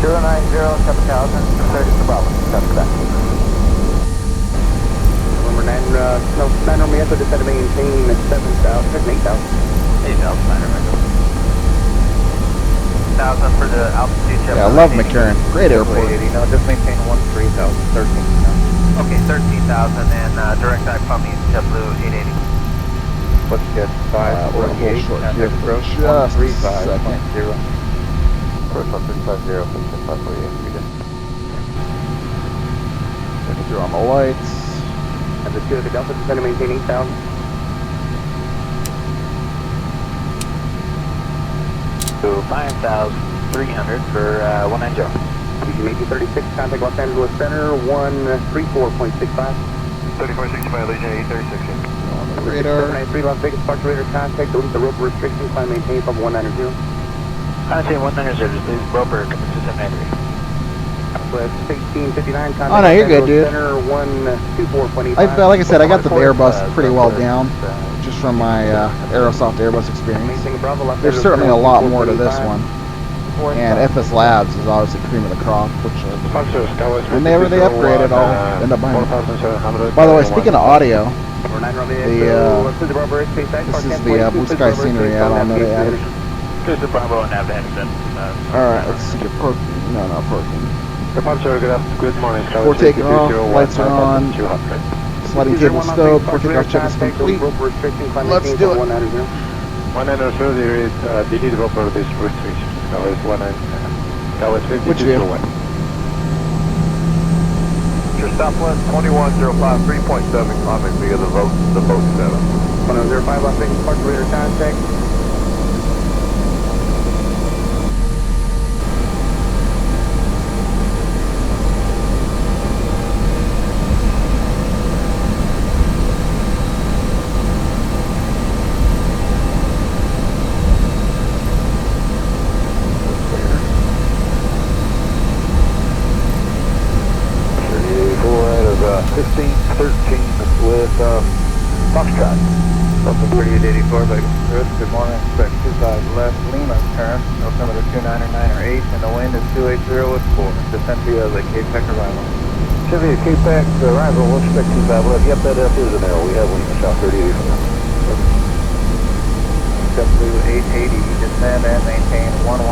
090, 7,000, 30 to Bravo, South Quebec. Number 9, no, 9 Romeo, so just had to maintain 7,000, 8,000. 8,000, 9 Romeo. 1,000 for the altitude. Yeah, I love McCarran. Great airport. 80, no, just maintain 13,000, 13. No. Okay, 13,000 and direct dive from me, JetBlue 880. Let's get 548, short and here for approach just a 135.0. second. Approach 135.0, 548, Looking through on the lights. And the 2 of the Delta just had to maintain 8,000. So 5,300 for 190. Legion 8036, contact Los Angeles Center, 134.65. 3465, Legion 836. On the radar. 793 Las Vegas, departure radar contact, delete the rope restriction, climb maintain from 190. Contact 190, please, Roper, coming to 793. Southwest 1659, contact Oh, no, you're good, dude. Center, 124.85. Like I said, I got the Airbus pretty well down, just from my Aerosoft Airbus experience. There's certainly a lot more to this one. And FS Labs is obviously cream of the crop, which whenever they upgrade it, I'll end up buying it. By the way, speaking of audio, this is the Blue Sky Scenery add-on that I added. Here's the Bravo and Nav Henderson. Alright, let's see. Not parking. Departure, good morning. Before taking off, lights are on. Sliding cable stowed. Before takeoff check is complete. Let's do it. 190, there is delete rope of this restriction. KLAS 190. KLAS 50. Which view? Your Southwest 2105, 3.7, climbing via the boat 7. 1005 Las Vegas, departure radar contact. With Foxtrot. Delta 3884, Vegas. Good morning. Expect 25 left, Lima turn, altimeter 299 or 8, and the wind is 280 with 4. Descent via the KPHX arrival. Chevy KPHX arrival, we'll expect 25 left. Yep, that F is an arrow. We have Lima, South 3884. 880, descend and maintain 11,000,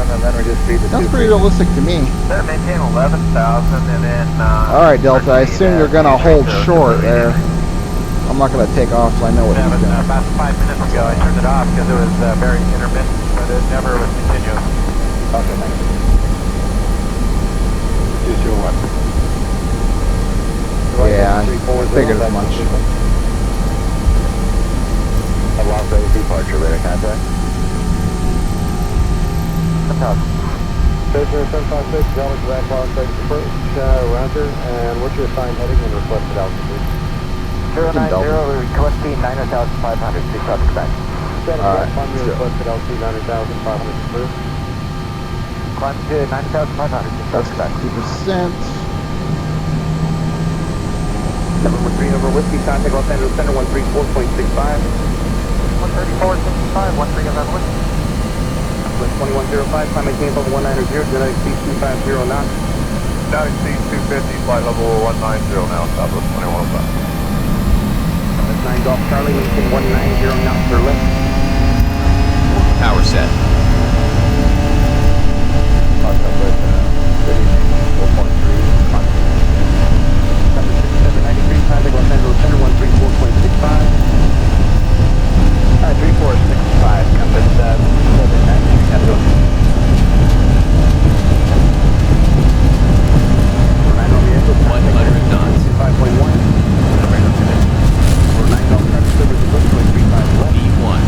and then we just speed to Sounds pretty realistic to me. Then maintain 11,000, and then... Alright, Delta, I assume you're going to hold short there. I'm not going to take off, so I know what he's doing. About 5 minutes ago, I turned it off because it was very intermittent, but it never was continuous. Okay, thank you. 201. Yeah, I figured as much. Las Vegas departure, radar contact. Station 756, Delta Quebec, Las Vegas approach, roger, and what's your assigned heading and requested altitude? 090, requesting 9,500, 6 South Quebec. Alright, climb your requested altitude 9,500 approved. Climb to 9,500, 6 South Quebec. 2%. 713 over Whiskey, contact Los Angeles Center, 134.65. 134.65, 13 of Whiskey. 2105, climb maintain level 190, not exceed 250 knots. Not exceed 250, flight level 190 now, Southwest 2105. 9 Golf Charlie, maintain 190 knots per left. Power set. 793, contact Los Angeles Center, 134.65. 3465, compass 793, have a go. 100 knots. 5.1. 9 Golf Charlie, service is 1.35 left. B1.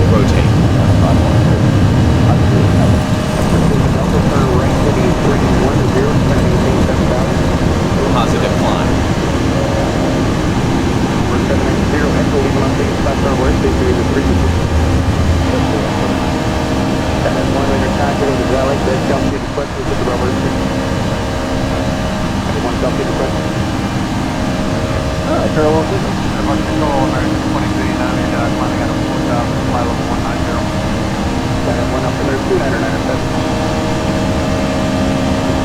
Rotate. Positive climb. 790, echo, leaving on stage, stop our work, station is a frequency. That is 1 meter contact with the valley, that jump to the question with the rubber. 1 jump to the question. Alright, parallel physics. Much control, American 23, climbing out of 4,000, flight level 190. That is 1 up to 2997.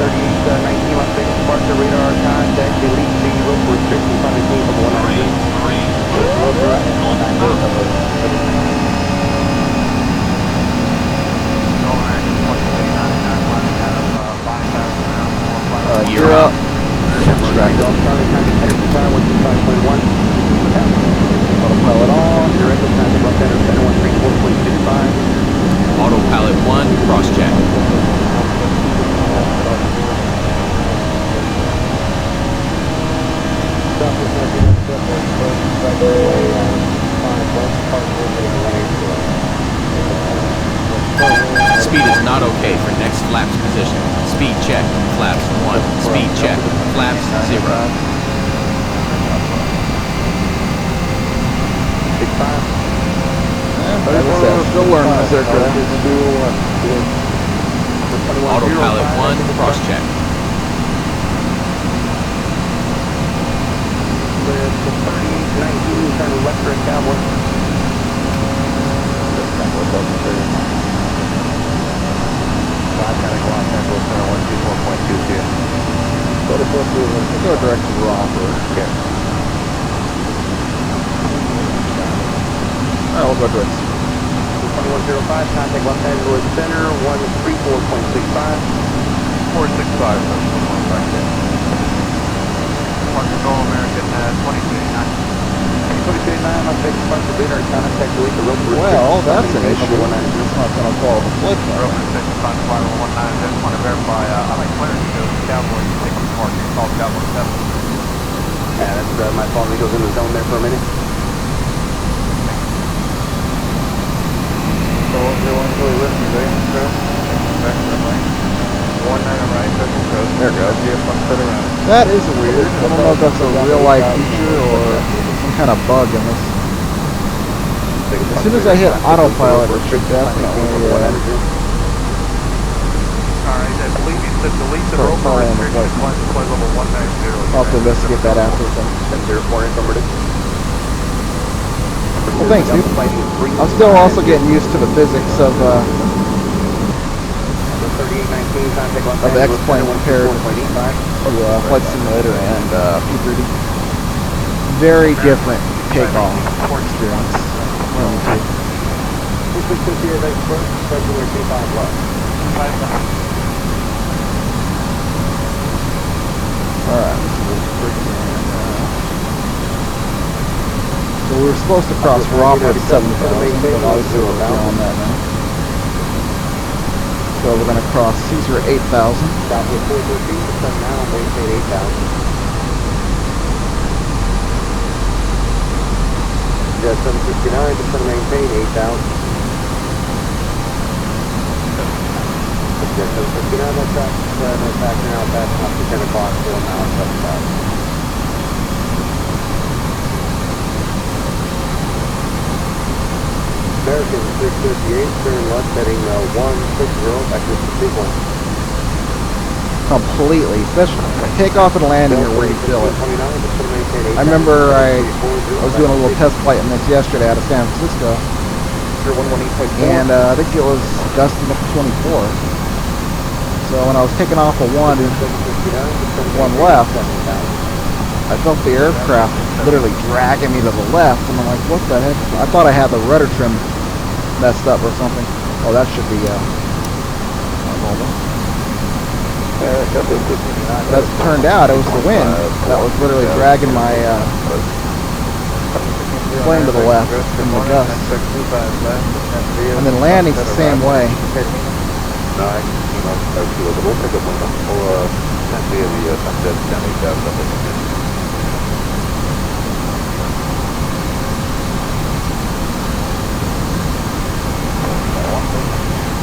3819 Las Vegas departure, radar contact, delete the rope restriction, climbing team from 190. You're up. Autopilot on, your engine contact Los Angeles Center 134.65. Autopilot 1, cross check. Speed is not okay for next flaps position. Speed check, flaps 1. Speed check, flaps 0. 65. Still learning this aircraft. Autopilot 1, cross check. 3819, turn left for a Cowboy. Go direct to Roper. Okay. Alright, we'll go direct. 2105, contact Los Angeles Center, 134.65. 465, that's the one back there. Park Control, American 2389. 2389, Las Vegas Park, the radar contact, delete the rope. Well, that's an issue. It's not going to follow the flight plan. Rope restriction, contact flight level 190. I just want to verify, I like clarity to go to Cowboy, you take up the park, you call Cowboy 7. Yeah, that's my fault, he goes in the zone there for a minute. So, everyone's really listening, right? Back to the lane. 19 right, circle coast. There goes. That is weird. I don't know if that's a real life feature or some kind of bug in this. As soon as I hit autopilot, it should definitely Alright, I believe you said delete the rope restriction, flight level 190. I'll have to investigate that after. 1004 informative. Well, thanks, dude. I'm still also getting used to the physics of X-Plane compared to Flight Simulator and P3D. very different takeoff experience. Alright. So we were supposed to cross Rob at 7,000, but obviously we're beyond that now. So we're going to cross Caesar at 8,000. Stop with 413, descend now, maintain 8,000. Jet 769, descend maintain 8,000. Jet 769, no factor now, passing up to 10 o'clock, 4 miles, 7,000. American 658, turn left heading 160, back to sequence. Completely, especially takeoff and landing are where you feel it. I remember I was doing a little test flight in this yesterday out of San Francisco, and I think it was gusting up to 24. So when I was taking off a one left, I felt the aircraft literally dragging me to the left, and I'm like, what the heck? I thought I had the rudder trim messed up or something. Oh, that should be normal. As it turned out, it was the wind that was literally dragging my plane to the left from the gust. And then landing's the same way.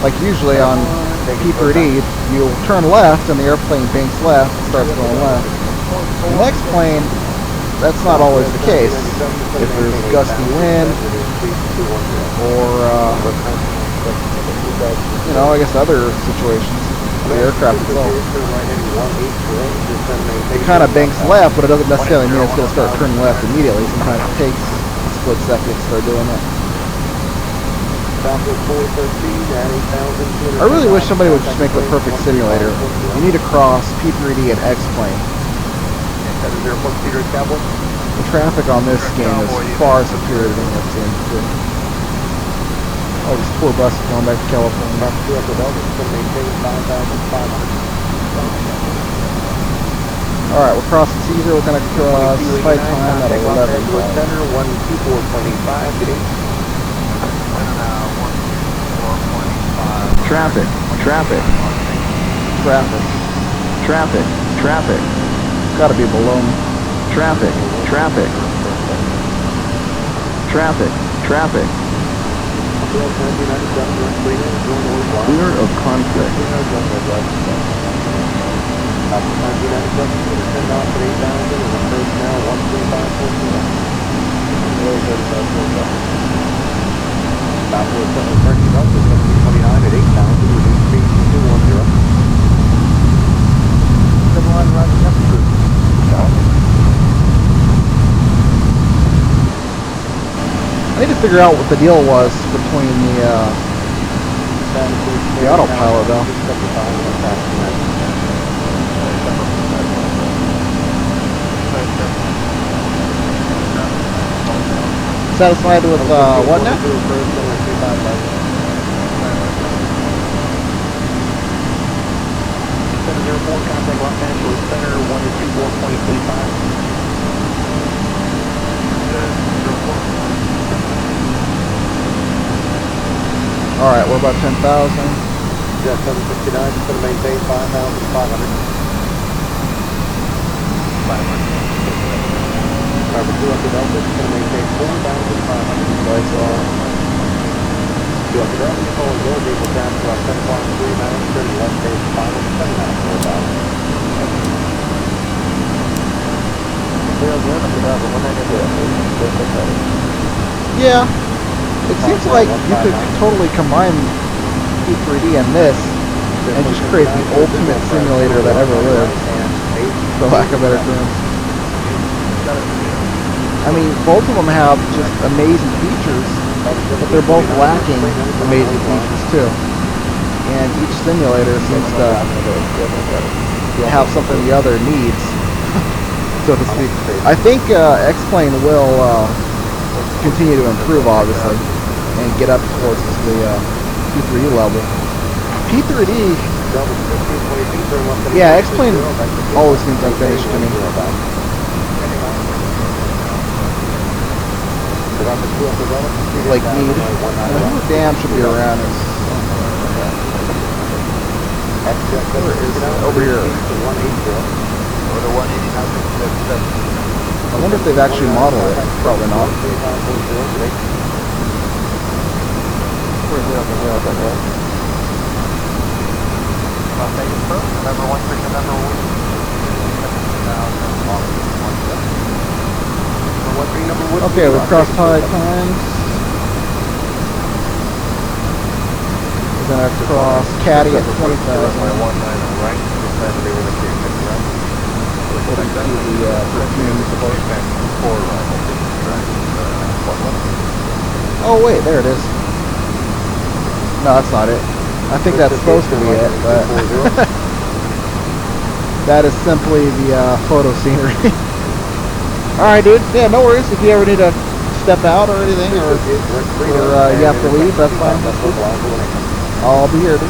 Like usually on P3D, you'll turn left and the airplane banks left and starts going left. The next plane, that's not always the case. If there's gusty wind, or you know, I guess other situations, the aircraft itself, it kind of banks left, but it doesn't necessarily mean it's going to start turning left immediately. Sometimes it takes a split second to start doing it. I really wish somebody would just make the perfect simulator. You need to cross P3D and X-plane. The traffic on this game is far superior than what's in too. All these poor buses going back to California. Alright, we're crossing Caesar. We're going to cross flight time at 11. Center 124.85. Traffic, traffic, Traffic. traffic, traffic, It's got to be below me. traffic, traffic, traffic, traffic. Clear of conflict. I need to figure out what the deal was between the autopilot though. Satisfied with what now? Contact Los Angeles Center 124.85. Alright, we're about 10,000. Jet 769, just going to maintain 5,500. Number 2 up to Delta, just going to maintain 4,500. Lights off. 2 up to Delta, you call and go, vehicle down to 10 o'clock, 3 miles, turn left, base 507 miles, 4,000. Yeah. It seems like you could totally combine P3D and this and just create the ultimate simulator that ever lived, for lack of better terms. I mean, both of them have just amazing features, but they're both lacking amazing features too. And each simulator seems to have something the other needs. so to speak. I think X-Plane will continue to improve, obviously, and get up towards the P3E level. P3D, yeah, X-Plane always seems unfinished to me. Like Mead, Dam should be around us. Where is it? Over here. I wonder if they've actually modeled it. Probably not. Okay, we've crossed high times. We're going to cross Caddy at 20,000. Oh wait, there it is. No, that's not it. I think that's supposed to be it, but that is simply the photo scenery. Alright, dude. Yeah, no worries. If you ever need to step out or anything, or you have to leave, that's fine. I'll be here, dude.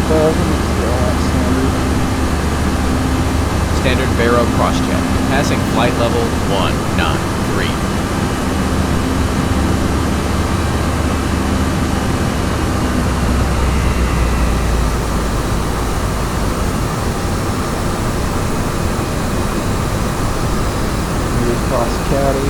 Standard Vero crosscheck. Passing flight level 193. Cross caddy.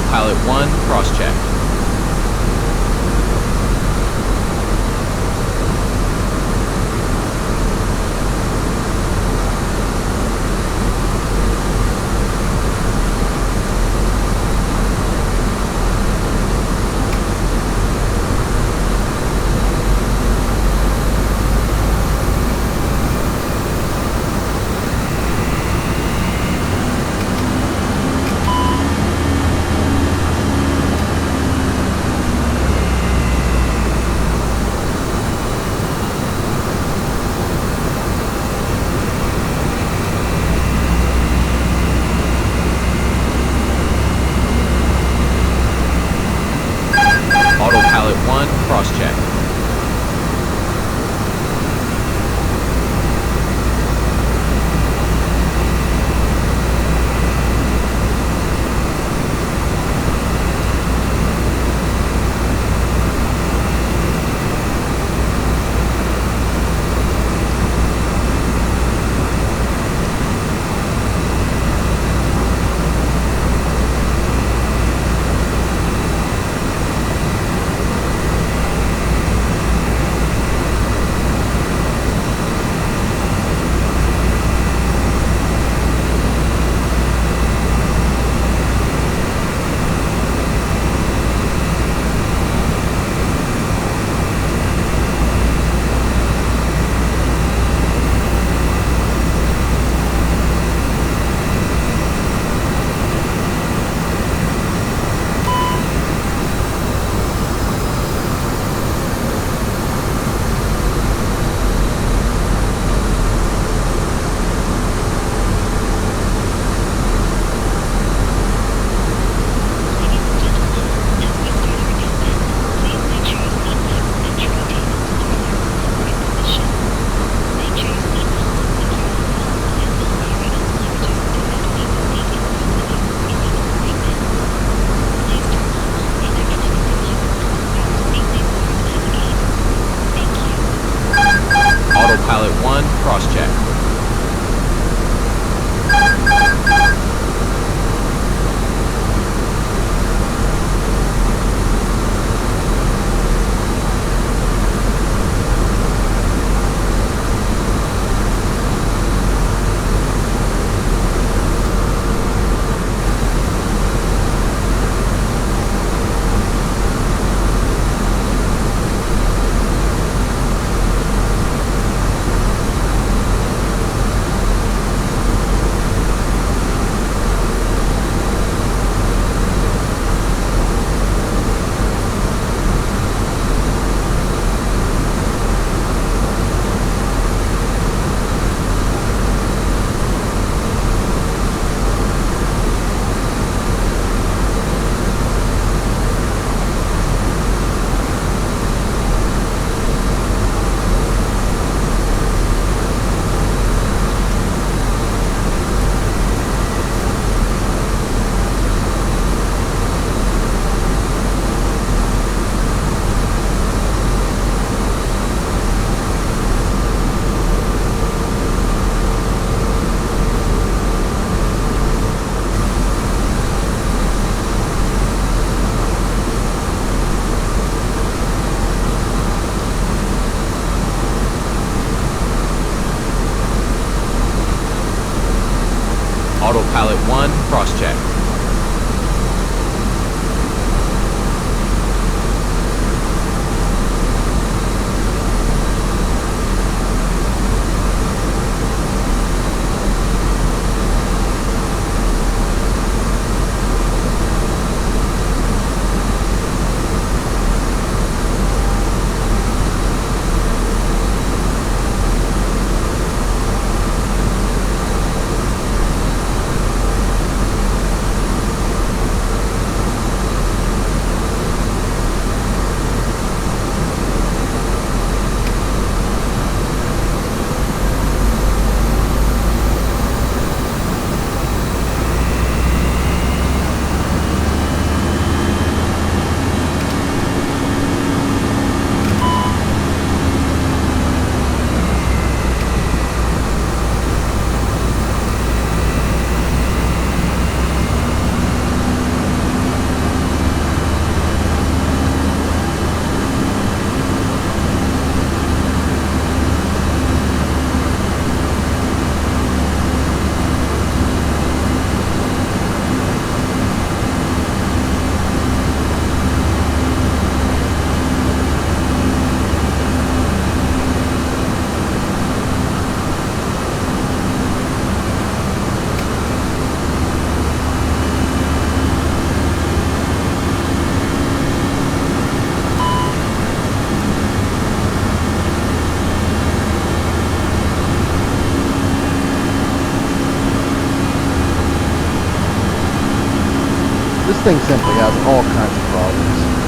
Pilot 1, cross-check. This thing simply has all kinds of problems.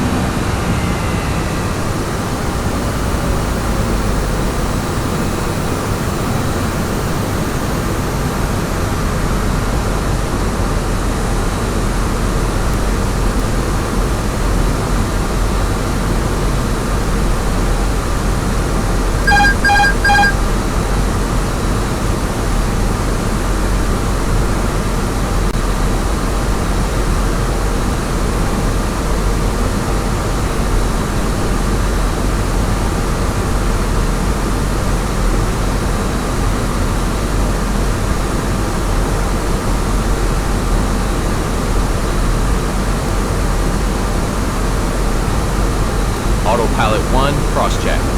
Autopilot 1, cross check.